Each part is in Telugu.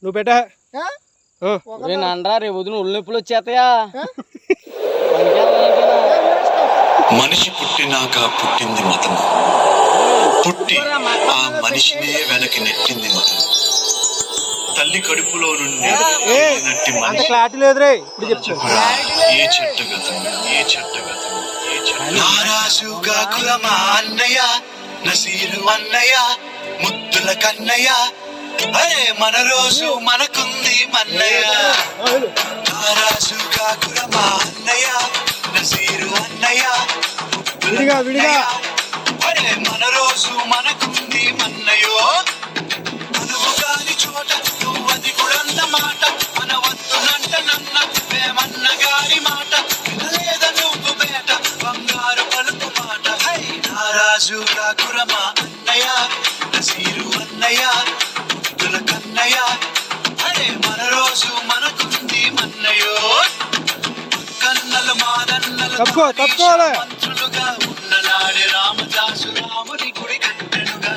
నువ్వు పెట్టా అండ్రా రేపు వదిన ఒళ్ళు నొప్పులు వచ్చేస్తాయా? మనిషి పుట్టినాక పుట్టింది మతం, పుట్టి ఆ మనిషినే వెనక్కి నెట్టింది మతం. తల్లి కడుపులో నుండి క్లారిటీ లేదురే ఏ చెట్టగతం ఏ చెట్టగతం ఏ చెట్ట. నారాజుగా కులమా అన్నయ్య, నసీరు అన్నయ్య, ముద్దుల కన్నయ్య, అరే మన రోజు మనకుంది మన్నయ్య. నారాజుగా కులమా అన్నయ్య, నసీరు అన్నయ్య, అరే మన రోజు మనకుంది మన్నయ్యో. అనువు కాని చోట నువ్వది కూడా మాట, మన వద్దునంట నన్న వేమన్న గారి మాట, లేద నువ్వు బేట బంగారు పలుకు మాట. హై నారాజుగా కురమా అన్నయ్య, నసీరు అన్నయ్య, ముద్దుల కన్నయ్య, అరే మన రోజు మనకుంది మన్నయ్యో. కన్నలు మాదన్నలు మంత్రులుగా ఉన్ననాడే రామదాసు రాముని గుడి కట్టెనుగా.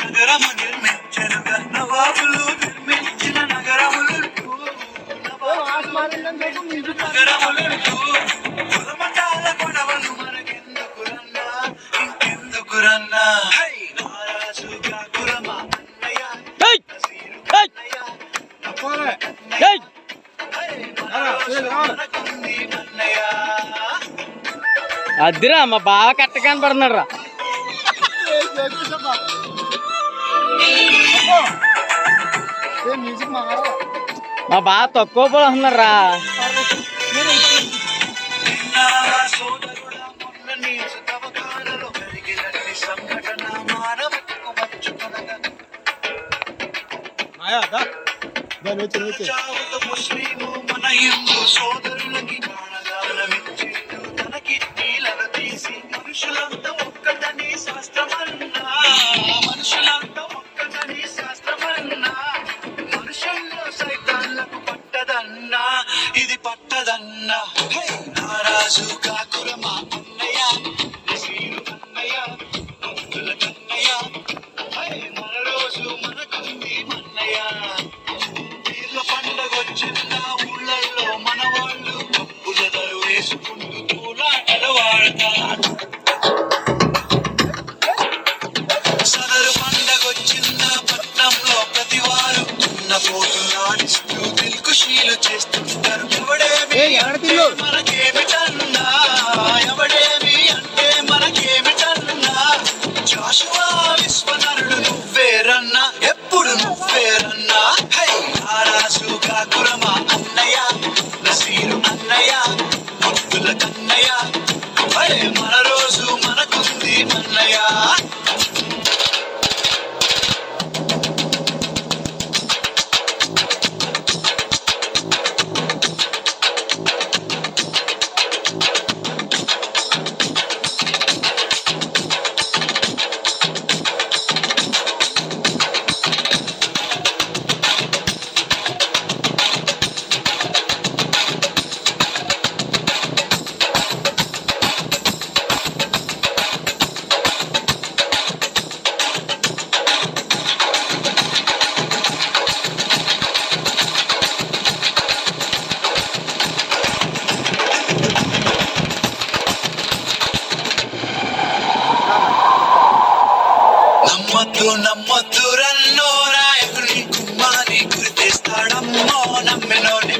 నగరము నిర్మించనుగా నవాబులు నిర్మించిన నగరములు కులమటాల గొడవలు మనకెందుకురన్నా ఇంకెందుకురన్నా. హై నారాజుగా కురమా అన్నయ్య, నసీరు అన్నయ్య, మనకుంది మన్నయ్య. అద్దిరా మా బాగా కట్ట కనపడుతున్నాడు రా. మా బాగా తక్కువ పడుతున్నారు రా. ముస్లిము మన హిందూ సోదరులకి ప్రాణదానమిచ్చిండు తన కిడ్నీలను తీసి. మనుషులంతా ఒక్కటని శాస్త్రమన్నా, మనుషులంతా ఒక్కటని శాస్త్రమన్నా, మనుషుల్లో సైతాన్లకు పట్టదన్నా ఇది పట్టదన్నా. నారాజుగా కురమా అన్నయ్య, నసీరు అన్నయ్య, ముద్దుల కన్నయ్య, మన రోజు మనకుంది మన్నయ్య. వీళ్ళ పండగొచ్చిన ఊళ్ళల్లో మన వాళ్ళు పప్పుల దరు వేసుకుంటూ తూలాటలు వాడతారు. సదరు పండగొచ్చిన పట్నంలో ప్రతి వారు ఉన్న పోతులాడిస్తూ దిల్కుషీలు చేస్తుంటారు. ఎవడేమి అంటే మనకేమిటన్నా, ఎవడేమి అంటే మనకేమిటన్నా, జాషువా విశ్వనరుడు నువ్వేరన్నా, ఎప్పుడు నువ్వేరన్నా. హై నారాజుగా కురమా అన్నయ్య, నసీరు అన్నయ్య, ముద్దుల కన్నయ్య, అరే మన రోజు మనకుంది మన్నయ్య. నమ్మద్దు నమ్మద్దు రన్నో నాయకుని కుమ్మాని గురి తెస్తాడమ్మో నమ్మినోని.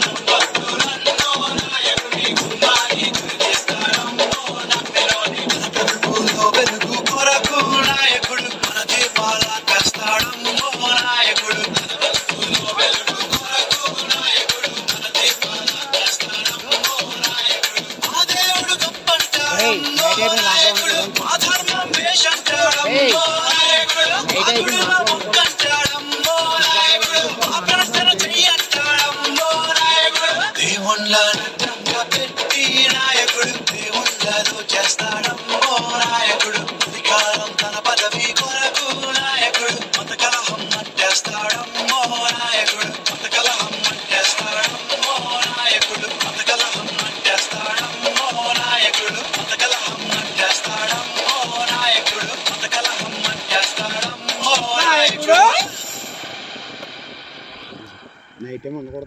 నమ్మద్దు రన్నో నాయకుని కుమ్మాని గురి తెస్తాడమ్మో నమ్మినోని. మన కడుపులో వెలుగు కొరకు నాయకుడు మన దీపాల కస్తాడమ్మో నాయకుడు. మన కడుపులో వెలుగు కొరకు నాయకుడు మన దీపాల కస్తాడమ్మో నాయకుడు. మా దేవుడు గొప్పంటాడమ్మో నాయకుడు, మా ధర్మం వేషంటాడమ్మో నాయకుడు, మా గుడిలో మొక్కంటాడమ్మో నాయకుడు, మా ప్రార్థన చెయ్యంటాడమ్మో నాయకుడు. దేవుళ్ళ నట్టంగా పెట్టి నాయకుడు దేవుళ్ళలో చేస్తాడమ్మో నాయకుడు. అధికారం తన పదవి కొరకు నాయకుడు మత కలహం అంటేస్తాడమ్మో నాయకుడు, మత కలహం అంటేస్తాడమ్మో నాయకుడు, మత ఏటీఎం ఉండకూడదు.